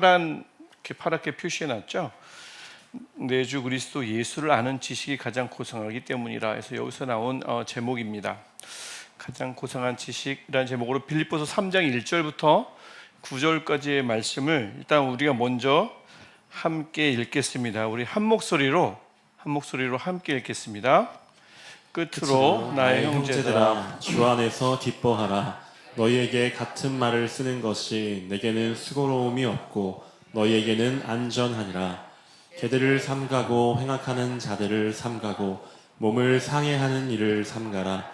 이렇게 파랗게 표시해 놨죠. 내 주 그리스도 예수를 아는 지식이 가장 고상하기 때문이라 해서 여기서 나온 제목입니다. 가장 고상한 지식이라는 제목으로 빌립보서 3장 1절부터 9절까지의 말씀을 일단 우리가 먼저 함께 읽겠습니다. 우리 한 목소리로 함께 읽겠습니다. 끝으로 나의 형제들아 주 안에서 기뻐하라. 너희에게 같은 말을 쓰는 것이 내게는 수고로움이 없고 너희에게는 안전하니라. 개들을 삼가고 횡악하는 자들을 삼가고 몸을 상해하는 일을 삼가라.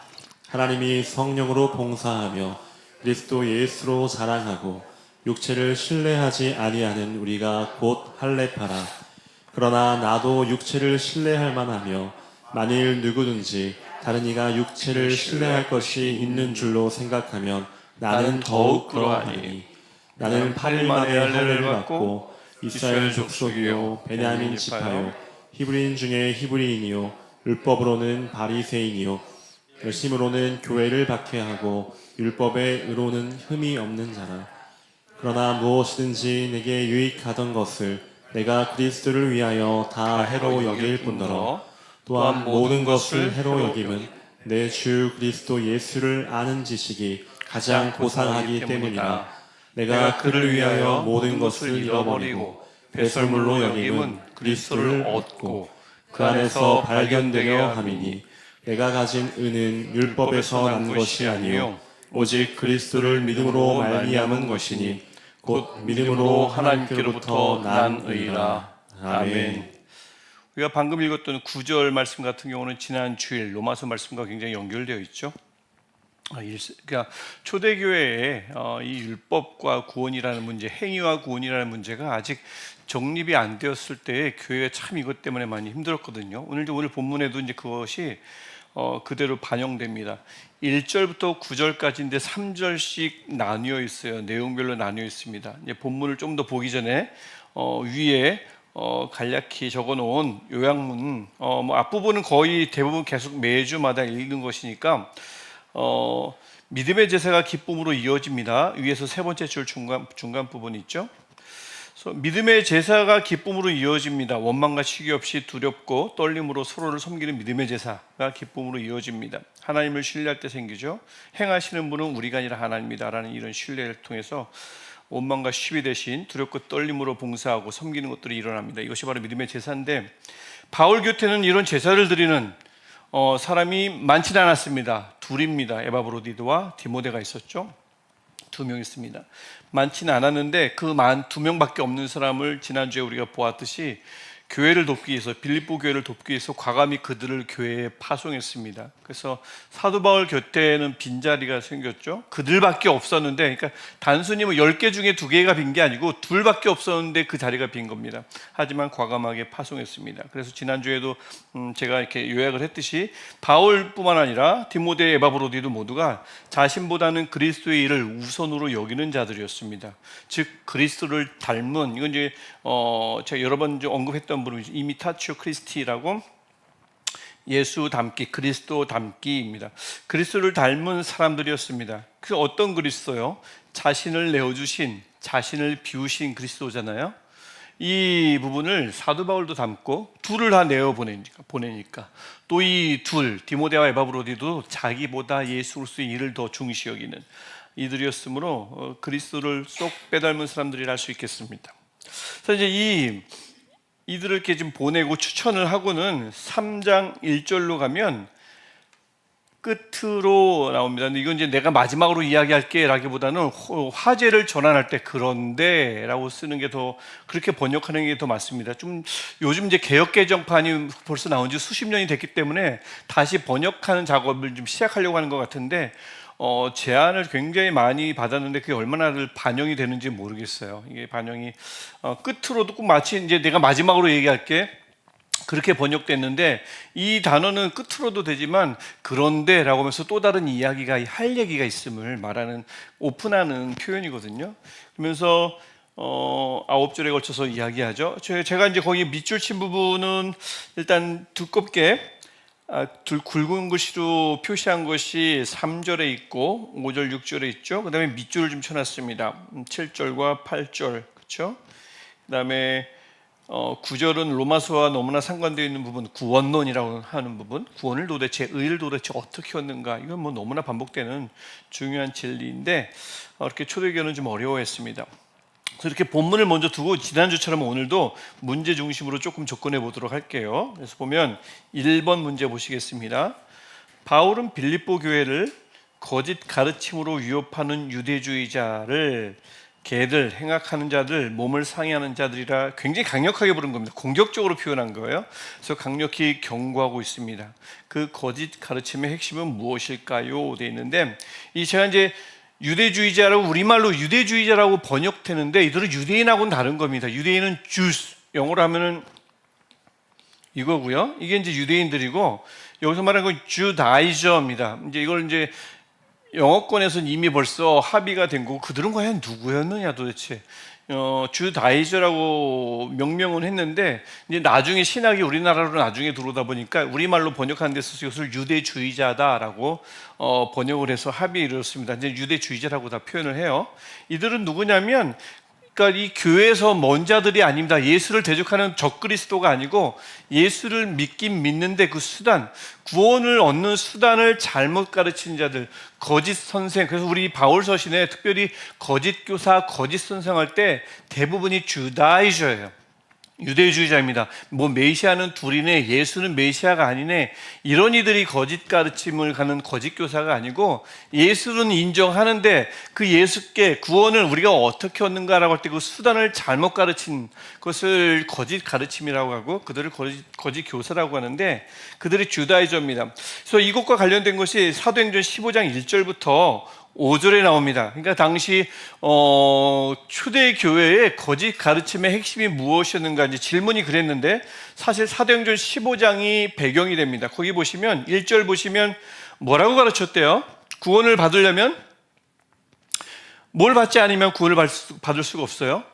하나님이 성령으로 봉사하며 그리스도 예수로 자랑하고 육체를 신뢰하지 아니하는 우리가 곧 할례파라. 그러나 나도 육체를 신뢰할 만하며 만일 누구든지 다른 이가 육체를 신뢰할 것이 있는 줄로 생각하면 나는 더욱 그러하니 나는 8일 만에 할례를 받고 이스라엘 족속이요 베냐민 지파요 히브리인 중에 히브리인이요 율법으로는 바리새인이요 열심으로는 교회를 박해하고 율법의 의로는 흠이 없는 자라. 그러나 무엇이든지 내게 유익하던 것을 내가 그리스도를 위하여 다 해로 여길 뿐더러 또한 모든 것을 해로 여김은 내 주 그리스도 예수를 아는 지식이 가장 고상하기 때문이라. 내가 그를 위하여 모든 것을 잃어버리고 배설물로 여김은 그리스도를 얻고 그 안에서 발견되려 함이니 내가 가진 의는 율법에서 난 것이 아니요 오직 그리스도를 믿음으로 말미암은 것이니 곧 믿음으로 하나님께로부터 난 의라. 아멘. 우리가 방금 읽었던 9절 말씀 같은 경우는 지난 주일 로마서 말씀과 굉장히 연결되어 있죠. 그러니까 초대교회에 이 율법과 구원이라는 문제, 행위와 구원이라는 문제가 아직 정립이 안 되었을 때에 교회가 참 이것 때문에 많이 힘들었거든요. 오늘 본문에도 이제 그것이 그대로 반영됩니다. 1절부터 9절까지인데 3절씩 나뉘어 있어요. 내용별로 나뉘어 있습니다. 이제 본문을 좀 더 보기 전에 위에 간략히 적어놓은 요약문, 앞부분은 거의 대부분 계속 매주마다 읽는 것이니까 믿음의 제사가 기쁨으로 이어집니다. 위에서 세 번째 줄 중간 부분이 있죠. 그래서 믿음의 제사가 기쁨으로 이어집니다. 원망과 시기 없이 두렵고 떨림으로 서로를 섬기는 믿음의 제사가 기쁨으로 이어집니다. 하나님을 신뢰할 때 생기죠. 행하시는 분은 우리가 아니라 하나님이다라는 이런 신뢰를 통해서 원망과 시비 대신 두렵고 떨림으로 봉사하고 섬기는 것들이 일어납니다. 이것이 바로 믿음의 제사인데 바울 곁에는 이런 제사를 드리는 사람이 많지는 않았습니다. 둘입니다. 에바브로디도와 디모데가 있었죠. 2명 있습니다. 많지는 않았는데 그 2명밖에 없는 사람을 지난주에 우리가 보았듯이 교회를 돕기 위해서 빌립보 교회를 돕기 위해서 과감히 그들을 교회에 파송했습니다. 그래서 사도 바울 곁에는 빈자리가 생겼죠. 그들밖에 없었는데, 그러니까 단순히 10개 중에 2개가 빈 게 아니고 2밖에 없었는데 그 자리가 빈 겁니다. 하지만 과감하게 파송했습니다. 그래서 지난주에도 제가 이렇게 요약을 했듯이 바울뿐만 아니라 디모데, 에바브로디도 모두가 자신보다는 그리스도의 일을 우선으로 여기는 자들이었습니다. 즉 그리스도를 닮은, 이건 이제 제가 여러 번 언급했던 분이 이미타치오 크리스티라고 예수 닮기, 그리스도 닮기입니다. 그리스도를 닮은 사람들이었습니다. 그 어떤 그리스도요? 자신을 내어주신, 자신을 비우신 그리스도잖아요. 이 부분을 사도 바울도 닮고 둘을 다 내어 보내니까 또 이 둘, 디모데와 에바브로디도 자기보다 예수 그리스도의 일을 더 중시 여기는 이들이었으므로 그리스도를 쏙 빼닮은 사람들이라 할 수 있겠습니다. 그래서 이제 이들을 이렇게 좀 보내고 추천을 하고는 3장 1절로 가면 끝으로 나옵니다. 근데 이건 이제 내가 마지막으로 이야기할게 라기보다는 화제를 전환할 때 그런데 라고 쓰는 게 더, 그렇게 번역하는 게 더 맞습니다. 좀 요즘 이제 개역개정판이 벌써 나온 지 수십 년이 됐기 때문에 다시 번역하는 작업을 좀 시작하려고 하는 것 같은데 제안을 굉장히 많이 받았는데 그게 얼마나 반영이 되는지 모르겠어요. 이게 반영이 끝으로도 꼭 마치 이제 내가 마지막으로 얘기할게 그렇게 번역됐는데 이 단어는 끝으로도 되지만 그런데 라고 하면서 또 다른 이야기가 할 얘기가 있음을 말하는 오픈하는 표현이거든요. 그러면서 9절에 걸쳐서 이야기하죠. 제가 이제 거기 밑줄 친 부분은 일단 두껍게 굵은 글씨로 표시한 것이 3절에 있고 5절, 6절에 있죠. 그 다음에 밑줄을 좀 쳐놨습니다. 7절과 8절, 그렇죠? 그다음에 9절은 로마서와 너무나 상관되어 있는 부분, 구원론이라고 하는 부분, 구원을 도대체, 의를 도대체 어떻게 얻는가, 이건 뭐 너무나 반복되는 중요한 진리인데 이렇게 초대교회는 좀 어려워했습니다. 그래서 이렇게 본문을 먼저 두고 지난주처럼 오늘도 문제 중심으로 조금 접근해 보도록 할게요. 그래서 보면 1번 문제 보시겠습니다. 바울은 빌립보 교회를 거짓 가르침으로 위협하는 유대주의자를 개들, 행악하는 자들, 몸을 상해하는 자들이라 굉장히 강력하게 부른 겁니다. 공격적으로 표현한 거예요. 그래서 강력히 경고하고 있습니다. 그 거짓 가르침의 핵심은 무엇일까요? 되어 있는데 제가 이제 유대주의자라고 우리말로 유대주의자라고 번역되는데 이들은 유대인하고는 다른 겁니다. 유대인은 주스, 영어로 하면은 이거고요. 이게 이제 유대인들이고 여기서 말하는 건 주다이저입니다. 이제 이걸 이제 영어권에서는 이미 벌써 합의가 된 거고 그들은 과연 누구였느냐 도대체. 주다이저라고 명명은 했는데 이제 나중에 신학이 우리나라로 나중에 들어오다 보니까 우리말로 번역하는 데 있어서 이것을 유대주의자다라고 번역을 해서 합의에 이르렀습니다. 이제 유대주의자라고 다 표현을 해요. 이들은 누구냐면 그러니까 이 교회에서 먼 자들이 아닙니다. 예수를 대적하는 적그리스도가 아니고 예수를 믿긴 믿는데 그 수단, 구원을 얻는 수단을 잘못 가르치는 자들, 거짓 선생. 그래서 우리 바울 서신에 특별히 거짓 교사, 거짓 선생할 때 대부분이 주다이저예요. 유대주의자입니다. 뭐 메시아는 둘이네, 예수는 메시아가 아니네, 이런 이들이 거짓 가르침을 가는 거짓 교사가 아니고 예수는 인정하는데 그 예수께 구원을 우리가 어떻게 얻는가라고 할 때 그 수단을 잘못 가르친 것을 거짓 가르침이라고 하고 그들을 거짓 교사라고 하는데 그들이 주다이저입니다. 그래서 이것과 관련된 것이 사도행전 15장 1절부터 5절에 나옵니다. 그러니까 당시 초대교회의 거짓 가르침의 핵심이 무엇이었는가 이제 질문이 그랬는데 사실 사도행전 15장이 배경이 됩니다. 거기 보시면 1절 보시면 뭐라고 가르쳤대요? 구원을 받으려면 뭘 받지 않으면 구원을 받을 수가 없어요.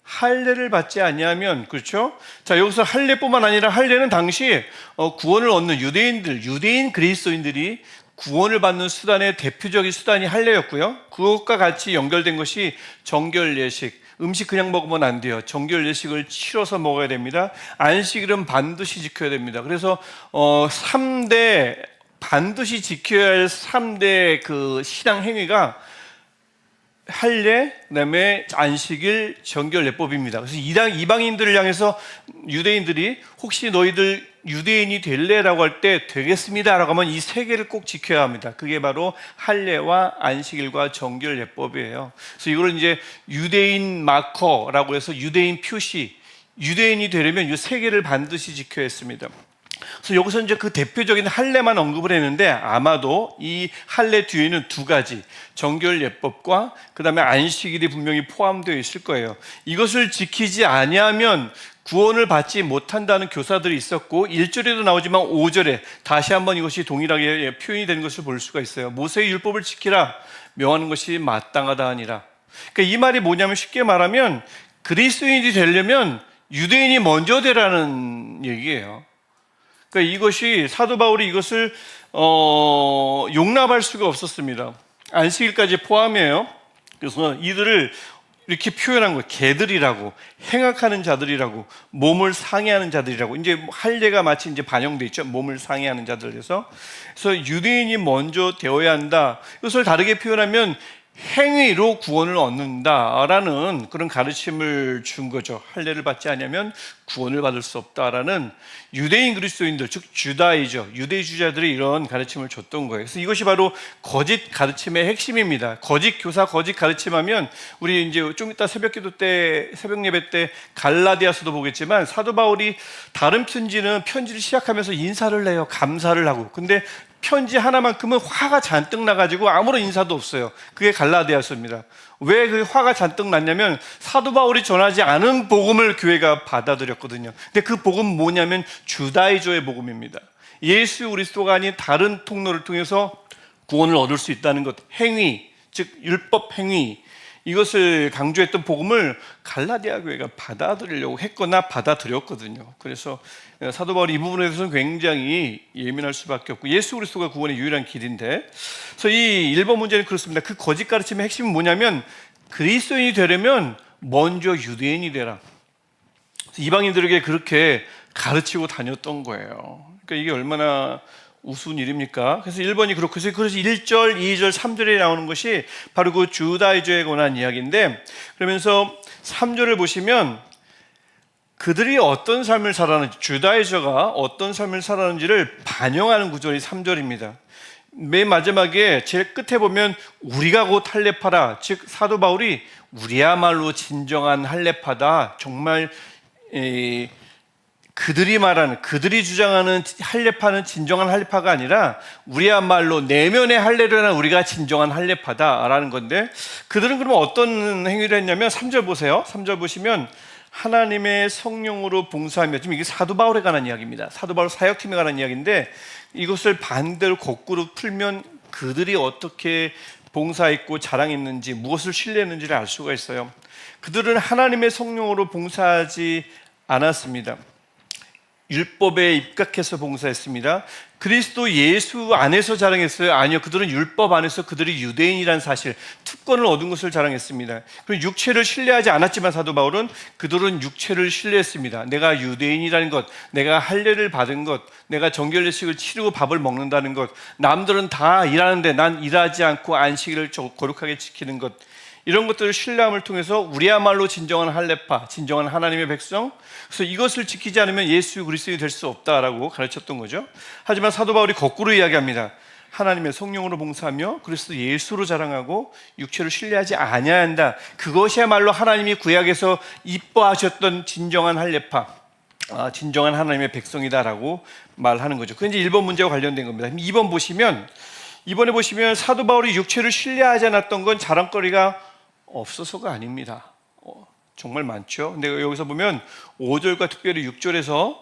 할례를 받지 아니하면, 그렇죠? 자, 여기서 할례뿐만 아니라 할례는 당시 구원을 얻는 유대인 그리스도인들이 구원을 받는 수단의 대표적인 수단이 할례였고요. 그것과 같이 연결된 것이 정결 예식. 음식 그냥 먹으면 안 돼요. 정결 예식을 치러서 먹어야 됩니다. 안식일은 반드시 지켜야 됩니다. 그래서 3대 반드시 지켜야 할 3대 그 신앙 행위가 할례, 그다음에 안식일, 정결 예법입니다. 그래서 이방인들을 향해서 유대인들이 혹시 너희들 유대인이 될래라고 할 때 되겠습니다라고 하면 이 세 개를 꼭 지켜야 합니다. 그게 바로 할례와 안식일과 정결 예법이에요. 그래서 이걸 이제 유대인 마커라고 해서 유대인 표시, 유대인이 되려면 이 세 개를 반드시 지켜야 했습니다. 그래서 여기서 이제 그 대표적인 할례만 언급을 했는데 아마도 이 할례 뒤에는 두 가지 정결 예법과 그 다음에 안식일이 분명히 포함되어 있을 거예요. 이것을 지키지 아니하면 구원을 받지 못한다는 교사들이 있었고 1절에도 나오지만 5절에 다시 한번 이것이 동일하게 표현이 된 것을 볼 수가 있어요. 모세의 율법을 지키라, 명하는 것이 마땅하다 하니라. 그러니까 이 말이 뭐냐면 쉽게 말하면 그리스도인이 되려면 유대인이 먼저 되라는 얘기예요. 그러니까 이것이 사도 바울이 이것을 용납할 수가 없었습니다. 안식일까지 포함해요. 그래서 이들을 이렇게 표현한 거예요. 개들이라고, 행악하는 자들이라고, 몸을 상해하는 자들이라고. 이제 할례가 마치 이제 반영돼 있죠. 몸을 상해하는 자들에서. 그래서 유대인이 먼저 되어야 한다. 이것을 다르게 표현하면 행위로 구원을 얻는다라는 그런 가르침을 준 거죠. 할례를 받지 않으면 구원을 받을 수 없다라는 유대인 그리스도인들, 즉 주다이죠. 유대주의자들이 이런 가르침을 줬던 거예요. 그래서 이것이 바로 거짓 가르침의 핵심입니다. 거짓 교사, 거짓 가르침하면 우리 이제 좀 이따 새벽기도 때, 새벽 예배 때 갈라디아서도 보겠지만 사도 바울이 다른 편지를 시작하면서 인사를 해요. 감사를 하고. 근데 편지 하나만큼은 화가 잔뜩 나가지고 아무런 인사도 없어요. 그게 갈라디아서입니다. 왜 그 화가 잔뜩 났냐면 사도 바울이 전하지 않은 복음을 교회가 받아들였거든요. 근데 그 복음은 뭐냐면 주다이조의 복음입니다. 예수 그리스도가 아닌 다른 통로를 통해서 구원을 얻을 수 있다는 것, 행위, 즉 율법 행위, 이것을 강조했던 복음을 갈라디아 교회가 받아들이려고 했거나 받아들였거든요. 그래서 사도 바울이 이 부분에 대해서는 굉장히 예민할 수밖에 없고 예수 그리스도가 구원의 유일한 길인데, 그래서 이 1번 문제는 그렇습니다. 그 거짓 가르침의 핵심은 뭐냐면 그리스도인이 되려면 먼저 유대인이 되라. 이방인들에게 그렇게 가르치고 다녔던 거예요. 그러니까 이게 얼마나 우스운 일입니까? 그래서 1번이 그렇고, 그래서 1절, 2절, 3절에 나오는 것이 바로 그 주다이저에 관한 이야기인데, 그러면서 3절을 보시면 그들이 어떤 삶을 살았는지, 주다이저가 어떤 삶을 살았는지를 반영하는 구절이 3절입니다. 맨 마지막에 제일 끝에 보면 우리가 곧 할례파라, 즉 사도 바울이 우리야말로 진정한 할례파다, 정말 그들이 주장하는 할례파는 진정한 할례파가 아니라 우리야말로 내면의 할례를 하는 우리가 진정한 할례파다라는 건데, 그들은 그러면 어떤 행위를 했냐면 3절 보세요. 3절 보시면 하나님의 성령으로 봉사하며, 지금 이게 사도 바울에 관한 이야기입니다. 사도 바울 사역팀에 관한 이야기인데, 이것을 반대로 거꾸로 풀면 그들이 어떻게 봉사했고 자랑했는지, 무엇을 신뢰했는지를 알 수가 있어요. 그들은 하나님의 성령으로 봉사하지 않았습니다. 율법에 입각해서 봉사했습니다. 그리스도 예수 안에서 자랑했어요? 아니요. 그들은 율법 안에서 그들이 유대인이라는 사실, 특권을 얻은 것을 자랑했습니다. 그리고 육체를 신뢰하지 않았지만 사도 바울은 그들은 육체를 신뢰했습니다. 내가 유대인이라는 것, 내가 할례를 받은 것, 내가 정결례식을 치르고 밥을 먹는다는 것, 남들은 다 일하는데 난 일하지 않고 안식일을 거룩하게 지키는 것, 이런 것들을 신뢰함을 통해서 우리야말로 진정한 할례파, 진정한 하나님의 백성, 그래서 이것을 지키지 않으면 예수 그리스도인이 될 수 없다라고 가르쳤던 거죠. 하지만 사도 바울이 거꾸로 이야기합니다. 하나님의 성령으로 봉사하며 그리스도 예수로 자랑하고 육체를 신뢰하지 아니한다. 그것이야말로 하나님이 구약에서 이뻐하셨던 진정한 할례파, 진정한 하나님의 백성이다라고 말하는 거죠. 그게 이제 1번 문제와 관련된 겁니다. 2번 보시면, 이번에 보시면 사도 바울이 육체를 신뢰하지 않았던 건 자랑거리가 없어서가 아닙니다. 정말 많죠. 근데 여기서 보면 5절과 특별히 6절에서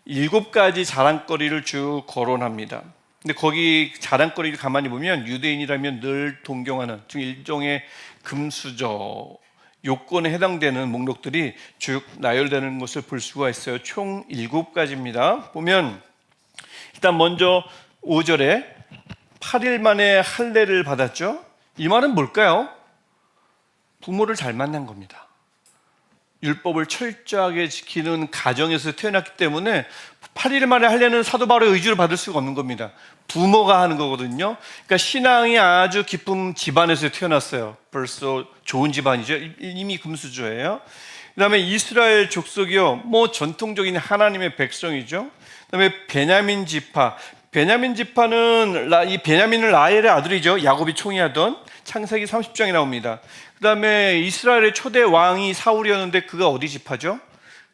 7가지 자랑거리를 쭉 거론합니다. 근데 거기 자랑거리를 가만히 보면 유대인이라면 늘 동경하는, 즉 일종의 금수저 요건에 해당되는 목록들이 쭉 나열되는 것을 볼 수가 있어요. 총 7가지입니다. 보면 일단 먼저 5절에 8일 만에 할례를 받았죠. 이 말은 뭘까요? 부모를 잘 만난 겁니다. 율법을 철저하게 지키는 가정에서 태어났기 때문에 8일 만에 할례는 사도 바울의 의지를 받을 수가 없는 겁니다. 부모가 하는 거거든요. 그러니까 신앙이 아주 깊은 집안에서 태어났어요. 벌써 좋은 집안이죠. 이미 금수저예요. 그 다음에 이스라엘 족속이요, 전통적인 하나님의 백성이죠. 그 다음에 베냐민 지파. 베냐민 지파는 이 베냐민은 라헬의 아들이죠. 야곱이 총리하던, 창세기 30장에 나옵니다. 그 다음에 이스라엘의 초대 왕이 사울이었는데 그가 어디 지파죠?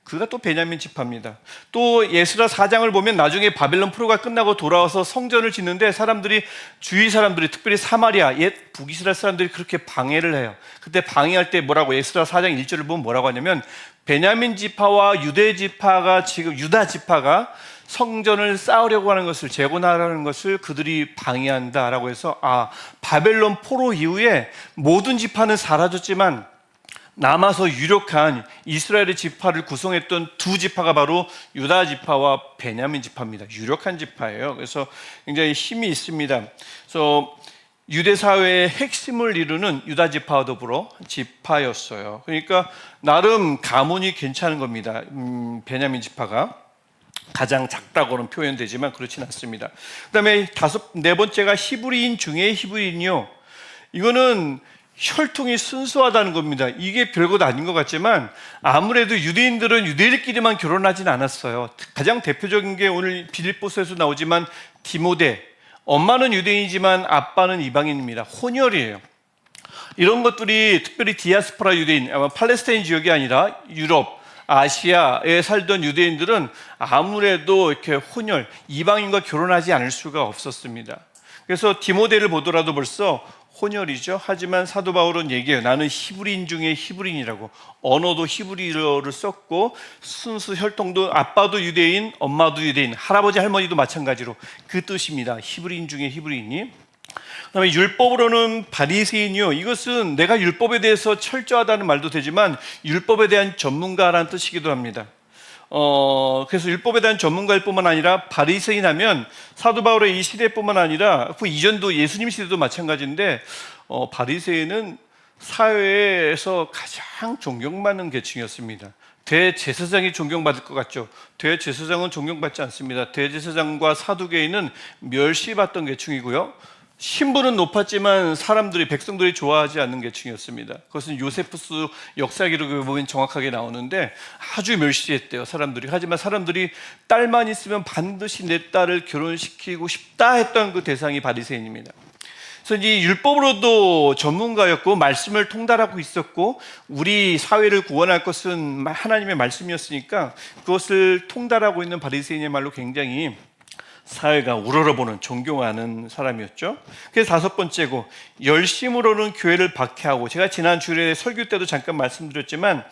그가 또 베냐민 지파입니다. 또 에스라 4장을 보면 나중에 바벨론 포로가 끝나고 돌아와서 성전을 짓는데 주위 사람들이, 특별히 사마리아, 옛 북이스라엘 사람들이 그렇게 방해를 해요. 그때 방해할 때 뭐라고, 에스라 4장 1절을 보면 뭐라고 하냐면, 베냐민 지파와 유대 지파가, 지금 유다 지파가 성전을 쌓으려고 하는 것을, 재건하려는 것을 그들이 방해한다라고 해서, 바벨론 포로 이후에 모든 지파는 사라졌지만 남아서 유력한 이스라엘의 지파를 구성했던 두 지파가 바로 유다 지파와 베냐민 지파입니다. 유력한 지파예요. 그래서 굉장히 힘이 있습니다. 그래서 유대 사회의 핵심을 이루는 유다 지파와 더불어 지파였어요. 그러니까 나름 가문이 괜찮은 겁니다. 베냐민 지파가 가장 작다고는 표현되지만 그렇진 않습니다. 그 다음에 네 번째가 히브리인 중에 히브리인이요. 이거는 혈통이 순수하다는 겁니다. 이게 별것 아닌 것 같지만 아무래도 유대인들은 유대인끼리만 결혼하진 않았어요. 가장 대표적인 게 오늘 빌립보서에서 나오지만 디모데, 엄마는 유대인이지만 아빠는 이방인입니다. 혼혈이에요. 이런 것들이 특별히 디아스포라 유대인, 아마 팔레스타인 지역이 아니라 유럽, 아시아에 살던 유대인들은 아무래도 이렇게 혼혈, 이방인과 결혼하지 않을 수가 없었습니다. 그래서 디모데를 보더라도 벌써 혼혈이죠. 하지만 사도 바울은 얘기해요. 나는 히브리인 중에 히브리인이라고. 언어도 히브리어를 썼고 순수 혈통도 아빠도 유대인, 엄마도 유대인, 할아버지 할머니도 마찬가지로 그 뜻입니다. 히브리인 중에 히브리인이. 그다음에 율법으로는 바리새인이요. 이것은 내가 율법에 대해서 철저하다는 말도 되지만 율법에 대한 전문가라는 뜻이기도 합니다. 그래서 율법에 대한 전문가일 뿐만 아니라 바리새인 하면 사도 바울의 이 시대뿐만 아니라 그 이전도 예수님 시대도 마찬가지인데 바리새인은 사회에서 가장 존경받는 계층이었습니다. 대제사장이 존경받을 것 같죠? 대제사장은 존경받지 않습니다. 대제사장과 사두개인은 멸시받던 계층이고요. 신분은 높았지만 사람들이, 백성들이 좋아하지 않는 계층이었습니다. 그것은 요세푸스 역사 기록에 보면 정확하게 나오는데 아주 멸시했대요, 사람들이. 하지만 사람들이 딸만 있으면 반드시 내 딸을 결혼시키고 싶다 했던 그 대상이 바리새인입니다. 그래서 이 율법으로도 전문가였고 말씀을 통달하고 있었고 우리 사회를 구원할 것은 하나님의 말씀이었으니까 그것을 통달하고 있는 바리새인이야말로 굉장히 사회가 우러러보는, 존경하는 사람이었죠. 그래서 다섯 번째고, 열심으로는 교회를 박해하고, 제가 지난 주일에 설교 때도 잠깐 말씀드렸지만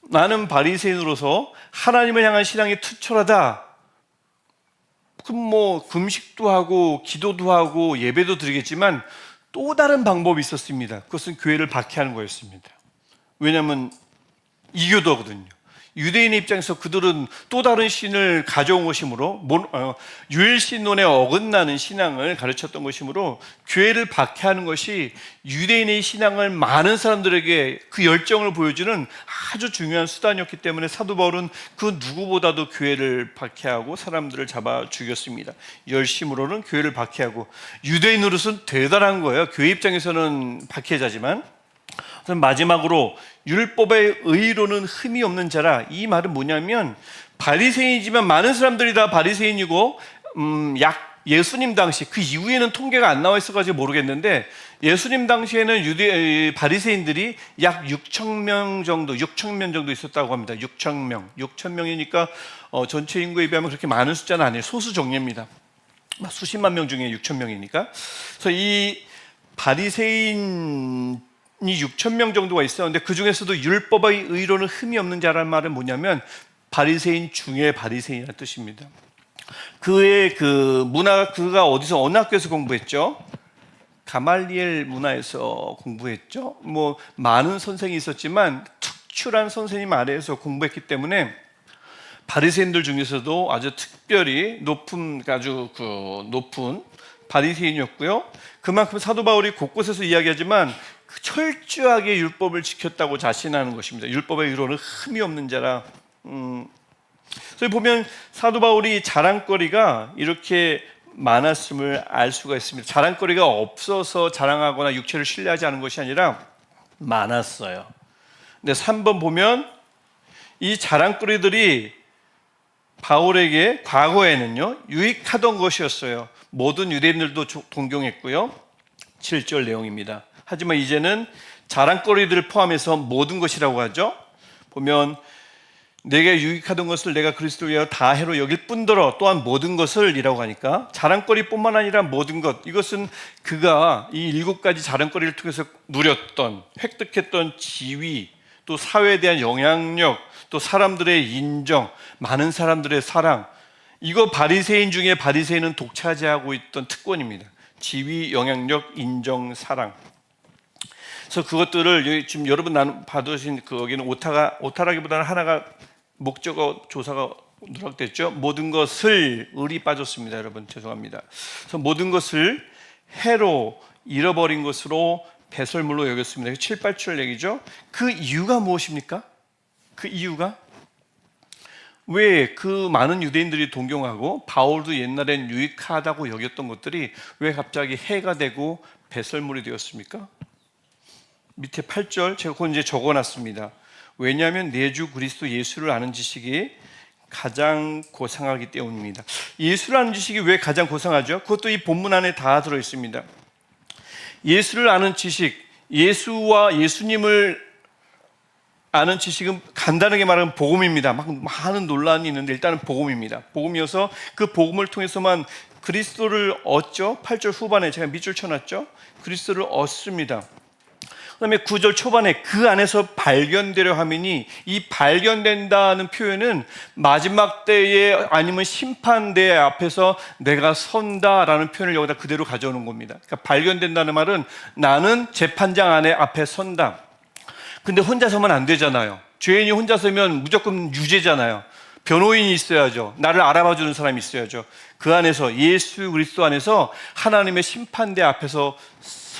나는 바리새인으로서 하나님을 향한 신앙이 투철하다, 그럼 금식도 하고 기도도 하고 예배도 드리겠지만 또 다른 방법이 있었습니다. 그것은 교회를 박해하는 거였습니다. 왜냐하면 이교도거든요. 유대인의 입장에서 그들은 또 다른 신을 가져온 것이므로 유일신론에 어긋나는 신앙을 가르쳤던 것이므로 교회를 박해하는 것이 유대인의 신앙을 많은 사람들에게 그 열정을 보여주는 아주 중요한 수단이었기 때문에 사도 바울은 그 누구보다도 교회를 박해하고 사람들을 잡아 죽였습니다. 열심으로는 교회를 박해하고, 유대인으로서는 대단한 거예요. 교회 입장에서는 박해자지만. 마지막으로 율법의 의로는 흠이 없는 자라. 이 말은 뭐냐면 바리새인이지만 많은 사람들이 다 바리새인이고 예수님 당시, 그 이후에는 통계가 안 나와 있어가지고 모르겠는데 예수님 당시에는 바리새인들이 약 6천 명 정도 있었다고 합니다. 6천 명이니까 전체 인구에 비하면 그렇게 많은 숫자는 아니에요. 소수 정예입니다. 수십만 명 중에 6천 명이니까. 그래서 이 바리새인 6천 명 정도가 있었는데 그 중에서도 율법의 의로는 흠이 없는 자라는 말은 뭐냐면 바리새인 중에 바리새인이라는 뜻입니다. 그의 그 문화가, 그가 어디서, 어느 학교에서 공부했죠? 가말리엘 문화에서 공부했죠. 많은 선생이 있었지만 특출한 선생님 아래에서 공부했기 때문에 바리새인들 중에서도 아주 특별히 높은 바리새인이었고요. 그만큼 사도 바울이 곳곳에서 이야기하지만 철저하게 율법을 지켰다고 자신하는 것입니다. 율법의 의로는 흠이 없는 자라. 그래서 보면 사도 바울이 자랑거리가 이렇게 많았음을 알 수가 있습니다. 자랑거리가 없어서 자랑하거나 육체를 신뢰하지 않은 것이 아니라 많았어요. 근데 3번 보면 이 자랑거리들이 바울에게 과거에는요 유익하던 것이었어요. 모든 유대인들도 동경했고요. 7절 내용입니다. 하지만 이제는 자랑거리들을 포함해서 모든 것이라고 하죠. 보면 내게 유익하던 것을 내가 그리스도를 위하여 다 해로 여길 뿐더러 또한 모든 것을 이라고 하니까 자랑거리뿐만 아니라 모든 것, 이것은 그가 이 7가지 자랑거리를 통해서 누렸던, 획득했던 지위, 또 사회에 대한 영향력, 또 사람들의 인정, 많은 사람들의 사랑, 이거 바리새인 중에 바리새인은 독차지하고 있던 특권입니다. 지위, 영향력, 인정, 사랑. 그래서 그것들을 지금 여러분 받으신 거기는 오타라기보다는 하나가 목적어 조사가 누락됐죠. 모든 것을, 을이 빠졌습니다. 여러분 죄송합니다. 그래서 모든 것을 해로, 잃어버린 것으로 배설물로 여겼습니다. 7, 8절 얘기죠. 그 이유가 무엇입니까? 그 이유가 왜 그 많은 유대인들이 동경하고 바울도 옛날엔 유익하다고 여겼던 것들이 왜 갑자기 해가 되고 배설물이 되었습니까? 밑에 8절 제가 그건 이제 적어놨습니다. 왜냐하면 내 주 그리스도 예수를 아는 지식이 가장 고상하기 때문입니다. 예수를 아는 지식이 왜 가장 고상하죠? 그것도 이 본문 안에 다 들어있습니다. 예수를 아는 지식, 예수와 예수님을 아는 지식은 간단하게 말하면 복음입니다. 막 많은 논란이 있는데 일단은 복음입니다. 복음이어서 그 복음을 통해서만 그리스도를 얻죠. 8절 후반에 제가 밑줄 쳐놨죠. 그리스도를 얻습니다. 그 다음에 9절 초반에 그 안에서 발견되려 함이니, 이 발견된다는 표현은 마지막 때에 아니면 심판대 앞에서 내가 선다라는 표현을 여기다 그대로 가져오는 겁니다. 그러니까 발견된다는 말은 나는 재판장 안에 앞에 선다. 근데 혼자 서면 안 되잖아요. 죄인이 혼자 서면 무조건 유죄잖아요. 변호인이 있어야죠. 나를 알아봐주는 사람이 있어야죠. 그 안에서, 예수 그리스도 안에서 하나님의 심판대 앞에서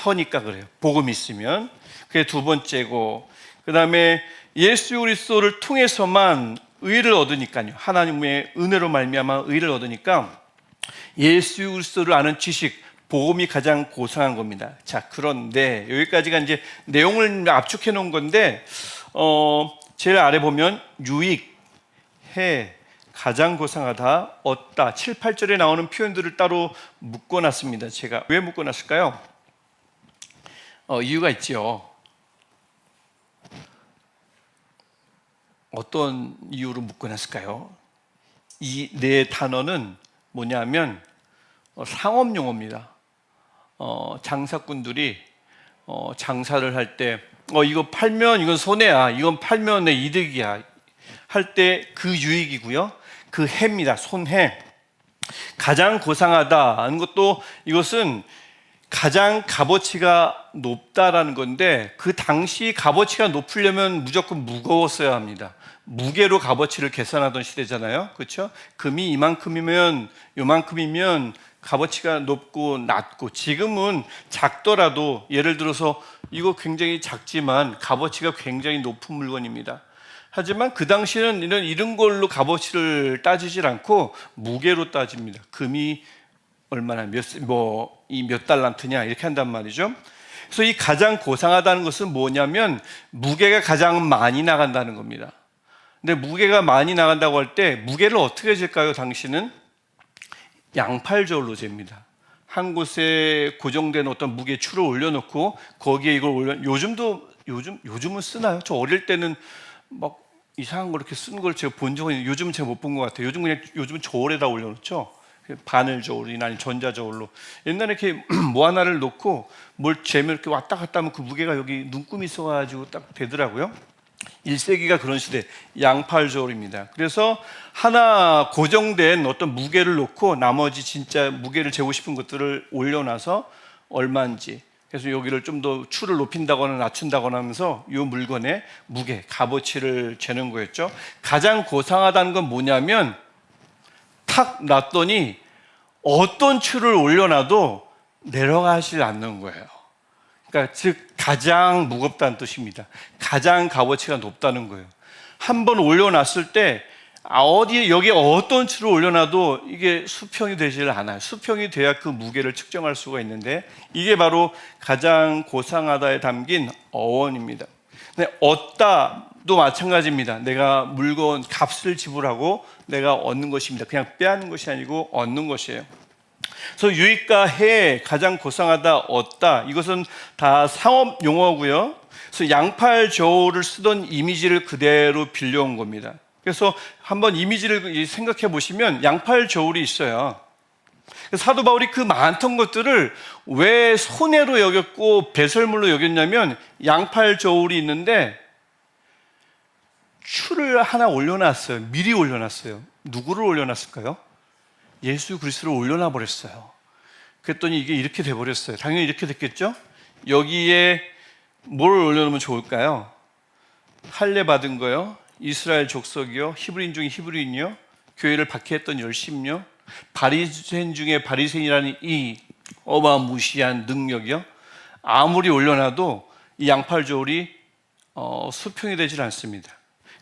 서니까 그래요. 복음이 있으면. 그게 두 번째고, 그 다음에 예수 그리스도를 통해서만 의를 얻으니까요. 하나님의 은혜로 말미암아 의를 얻으니까 예수 그리스도를 아는 지식, 복음이 가장 고상한 겁니다. 자, 그런데 여기까지가 이제 내용을 압축해 놓은 건데, 제일 아래 보면 유익, 해, 가장 고상하다, 얻다, 7, 8절에 나오는 표현들을 따로 묶어놨습니다. 제가 왜 묶어놨을까요? 이유가 있죠. 어떤 이유로 묶어놨을까요? 이 네 단어는 뭐냐면 상업 용어입니다. 장사꾼들이 장사를 할 때 이거 팔면 이건 손해야, 이건 팔면 내 이득이야 할 때 그 유익이고요. 그 해입니다. 손해. 가장 고상하다 하는 것도 이것은 가장 값어치가 높다라는 건데, 그 당시 값어치가 높으려면 무조건 무거웠어야 합니다. 무게로 값어치를 계산하던 시대잖아요. 그렇죠? 금이 이만큼이면 요만큼이면 값어치가 높고 낮고, 지금은 작더라도 예를 들어서 이거 굉장히 작지만 값어치가 굉장히 높은 물건입니다. 하지만 그 당시에는 이런 걸로 값어치를 따지질 않고 무게로 따집니다. 금이 얼마나 몇 달란트냐 이렇게 한단 말이죠. 그래서 이 가장 고상하다는 것은 뭐냐면 무게가 가장 많이 나간다는 겁니다. 근데 무게가 많이 나간다고 할 때 무게를 어떻게 잴까요? 당신은 양팔저울로 잽니다. 한 곳에 고정된 어떤 무게 추를 올려놓고 거기에 이걸 요즘은 쓰나요? 저 어릴 때는 막 이상한 거 이렇게 쓰는 걸 제가 본 적은 있는데 요즘은 제가 못 본 것 같아요. 요즘은 저울에다 올려놓죠. 바늘 저울이나 아니면 전자 저울로. 옛날에 이렇게 뭐 하나를 놓고 뭘 재면 이렇게 왔다 갔다 하면 그 무게가 여기 눈금이 있어가지고 딱 되더라고요. 1세기가 그런 시대, 양팔 저울입니다. 그래서 하나 고정된 어떤 무게를 놓고 나머지 진짜 무게를 재고 싶은 것들을 올려놔서 얼마인지, 그래서 여기를 좀 더 추를 높인다거나 낮춘다거나 하면서 이 물건의 무게, 값어치를 재는 거였죠. 가장 고상하다는 건 뭐냐면 탁 놨더니 어떤 추를 올려놔도 내려가지 않는 거예요. 그러니까 즉 가장 무겁다는 뜻입니다. 가장 값어치가 높다는 거예요. 한번 올려놨을 때 여기에 어떤 추를 올려놔도 이게 수평이 되질 않아요. 수평이 돼야 그 무게를 측정할 수가 있는데, 이게 바로 가장 고상하다에 담긴 어원입니다. 근데 얻다도 마찬가지입니다. 내가 물건 값을 지불하고 내가 얻는 것입니다. 그냥 빼앗는 것이 아니고 얻는 것이에요. 그래서 유익과 해, 가장 고상하다, 얻다, 이것은 다 상업 용어고요. 그래서 양팔 저울을 쓰던 이미지를 그대로 빌려온 겁니다. 그래서 한번 이미지를 생각해 보시면 양팔 저울이 있어요. 사도 바울이 그 많던 것들을 왜 손해로 여겼고 배설물로 여겼냐면, 양팔 저울이 있는데 추를 하나 올려놨어요. 미리 올려놨어요. 누구를 올려놨을까요? 예수 그리스도를 올려놔 버렸어요. 그랬더니 이게 이렇게 돼버렸어요. 당연히 이렇게 됐겠죠? 여기에 뭘 올려놓으면 좋을까요? 할례 받은 거요, 이스라엘 족속이요, 히브리인 중에 히브리인이요, 교회를 박해했던 열심요, 바리새인 중에 바리새인이라는 이 어마무시한 능력이요, 아무리 올려놔도 이 양팔 저울이 수평이 되질 않습니다.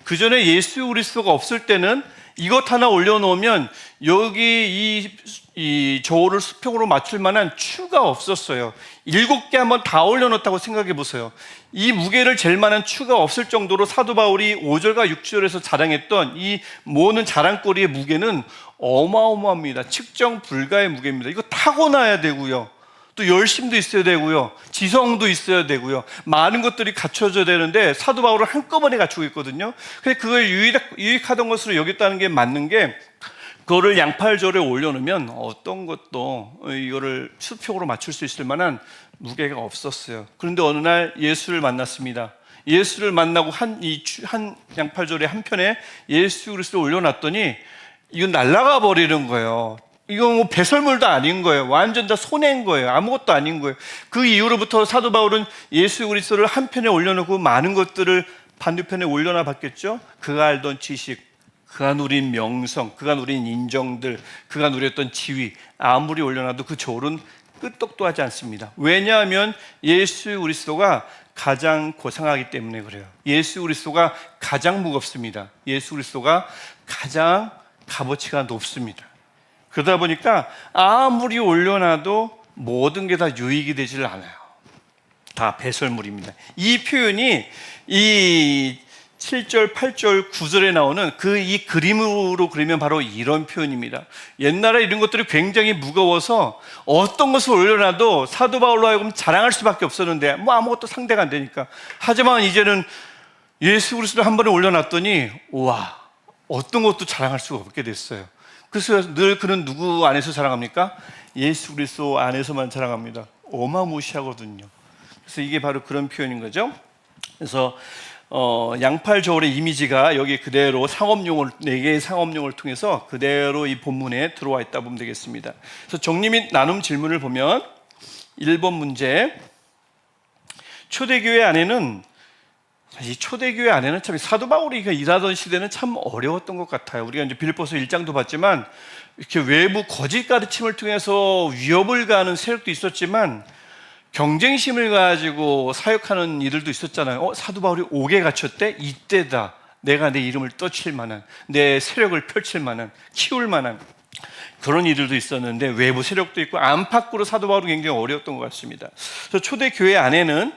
그 전에 예수 그리스도가 없을 때는 이것 하나 올려놓으면 여기 이 저울을 수평으로 맞출 만한 추가 없었어요. 7개 한번 다 올려놓았다고 생각해 보세요. 이 무게를 잴 만한 추가 없을 정도로 사도 바울이 5절과 6절에서 자랑했던 이 모으는 자랑거리의 무게는 어마어마합니다. 측정 불가의 무게입니다. 이거 타고나야 되고요, 또 열심도 있어야 되고요, 지성도 있어야 되고요, 많은 것들이 갖춰져야 되는데 사도 바울은 한꺼번에 갖추고 있거든요. 근데 그걸 유익하던 것으로 여겼다는 게 맞는 게, 그거를 양팔절에 올려놓으면 어떤 것도 이거를 수평으로 맞출 수 있을 만한 무게가 없었어요. 그런데 어느 날 예수를 만났습니다. 예수를 만나고 한 양팔절의 한편에 예수 그리스도를 올려놨더니 이건 날아가 버리는 거예요. 이건 뭐 배설물도 아닌 거예요. 완전 다 손해인 거예요. 아무것도 아닌 거예요. 그 이후로부터 사도 바울은 예수 그리스도를 한편에 올려놓고 많은 것들을 반대편에 올려놔 봤겠죠. 그가 알던 지식, 그가 누린 명성, 그가 누린 인정들, 그가 누렸던 지위, 아무리 올려놔도 그 저울은 끄떡도 하지 않습니다. 왜냐하면 예수 그리스도가 가장 고상하기 때문에 그래요. 예수 그리스도가 가장 무겁습니다. 예수 그리스도가 가장 값어치가 높습니다. 그러다 보니까 아무리 올려놔도 모든 게 다 유익이 되질 않아요. 다 배설물입니다. 이 표현이 이 7절, 8절, 9절에 나오는 이 그림으로 그리면 바로 이런 표현입니다. 옛날에 이런 것들이 굉장히 무거워서 어떤 것을 올려놔도 사도 바울로 하여금 자랑할 수밖에 없었는데 뭐 아무것도 상대가 안 되니까. 하지만 이제는 예수 그리스도를 한 번에 올려놨더니 우와, 어떤 것도 자랑할 수가 없게 됐어요. 그래서 늘 그는 누구 안에서 자랑합니까? 예수 그리스도 안에서만 자랑합니다. 어마무시하거든요. 그래서 이게 바로 그런 표현인 거죠. 그래서 양팔 저울의 이미지가 여기 그대로 상업용을 4개의 상업용을 통해서 그대로 이 본문에 들어와 있다 보면 되겠습니다. 그래서 정리 및 나눔 질문을 보면 1번 문제, 초대교회 안에는 이 초대교회 안에는 참 사도 바울이 일하던 시대는 참 어려웠던 것 같아요. 우리가 이제 빌립보서 1장도 봤지만 이렇게 외부 거짓 가르침을 통해서 위협을 가하는 세력도 있었지만 경쟁심을 가지고 사역하는 이들도 있었잖아요. 사도 바울이 옥에 갇혔대? 이때다. 내가 내 이름을 떠칠 만한, 내 세력을 펼칠 만한, 키울 만한 그런 이들도 있었는데 외부 세력도 있고 안팎으로 사도 바울이 굉장히 어려웠던 것 같습니다. 그래서 초대교회 안에는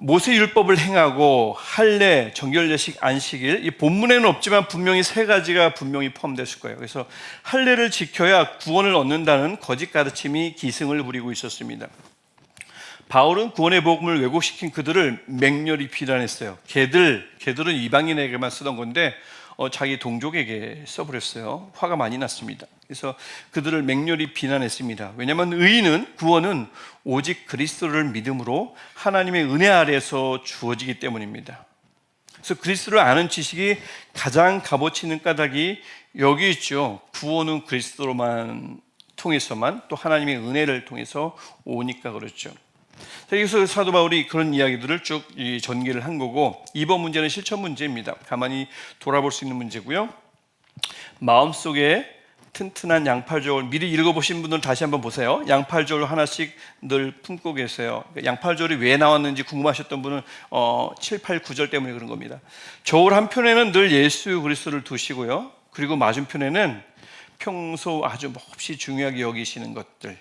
모세 율법을 행하고 할례, 정결례식, 안식일, 이 본문에는 없지만 분명히 3가지가 분명히 포함됐을 거예요. 그래서 할례를 지켜야 구원을 얻는다는 거짓 가르침이 기승을 부리고 있었습니다. 바울은 구원의 복음을 왜곡시킨 그들을 맹렬히 비난했어요. 걔들은 이방인에게만 쓰던 건데 자기 동족에게 써버렸어요. 화가 많이 났습니다. 그래서 그들을 맹렬히 비난했습니다. 왜냐하면 의인은, 구원은 오직 그리스도를 믿음으로 하나님의 은혜 아래에서 주어지기 때문입니다. 그래서 그리스도를 아는 지식이 가장 값어치 있는 까닭이 여기 있죠. 구원은 그리스도로만 통해서만, 또 하나님의 은혜를 통해서 오니까 그렇죠. 여기서 사도 바울이 그런 이야기들을 쭉 전개를 한 거고, 2번 문제는 실천 문제입니다. 가만히 돌아볼 수 있는 문제고요. 마음속에 튼튼한 양팔저울, 미리 읽어보신 분들은 다시 한번 보세요. 양팔저울 하나씩 늘 품고 계세요. 양팔저울이 왜 나왔는지 궁금하셨던 분은 7, 8, 9절 때문에 그런 겁니다. 저울 한편에는 늘 예수 그리스도를 두시고요. 그리고 맞은편에는 평소 아주 몹시 중요하게 여기시는 것들,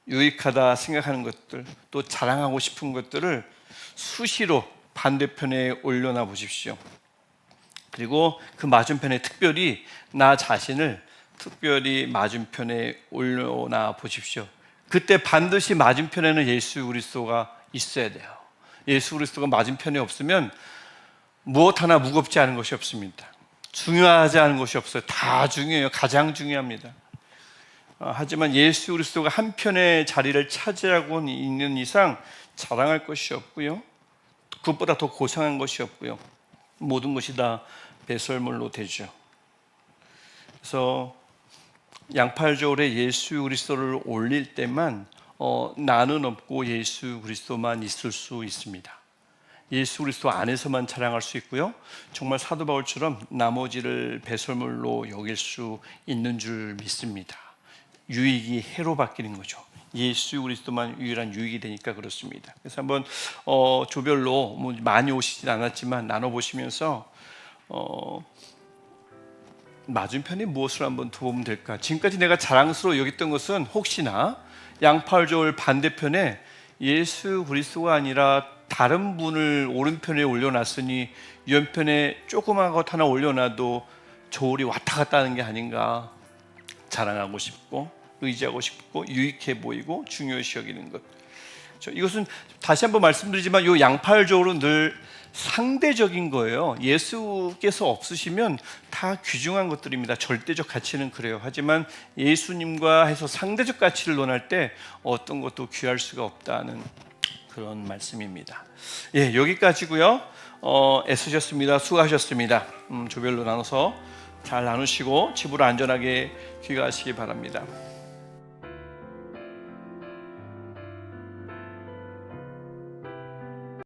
유익하다 생각하는 것들, 또 자랑하고 싶은 것들을 수시로 반대편에 올려놔 보십시오. 그리고 그 맞은편에 특별히 나 자신을 특별히 맞은편에 올려놔 보십시오. 그때 반드시 맞은편에는 예수 그리스도가 있어야 돼요. 예수 그리스도가 맞은편에 없으면 무엇 하나 무겁지 않은 것이 없습니다. 중요하지 않은 것이 없어요. 다 중요해요. 가장 중요합니다. 하지만 예수 그리스도가 한편의 자리를 차지하고 있는 이상 자랑할 것이 없고요. 그것보다 더 고상한 것이 없고요. 모든 것이 다 배설물로 되죠. 그래서 양팔저울에 예수 그리스도를 올릴 때만 나는 없고 예수 그리스도만 있을 수 있습니다. 예수 그리스도 안에서만 자랑할 수 있고요. 정말 사도 바울처럼 나머지를 배설물로 여길 수 있는 줄 믿습니다. 유익이 해로 바뀌는 거죠. 예수 그리스도만 유일한 유익이 되니까 그렇습니다. 그래서 한번 조별로 많이 오시진 않았지만 나눠보시면서 맞은편에 무엇을 한번 두어보면 될까? 지금까지 내가 자랑스러워 여겼던 것은 혹시나 양팔저울 반대편에 예수 그리스도가 아니라 다른 분을 오른편에 올려놨으니 왼편에 조그만 것 하나 올려놔도 저울이 왔다 갔다 하는 게 아닌가. 자랑하고 싶고 의지하고 싶고 유익해 보이고 중요시 여기는 것. 이것은 다시 한번 말씀드리지만 이 양팔저울은 늘 상대적인 거예요. 예수께서 없으시면 다 귀중한 것들입니다. 절대적 가치는 그래요. 하지만 예수님과 해서 상대적 가치를 논할 때 어떤 것도 귀할 수가 없다는 그런 말씀입니다. 예, 여기까지고요. 애쓰셨습니다. 수고하셨습니다. 조별로 나눠서 잘 나누시고 집으로 안전하게 귀가하시기 바랍니다.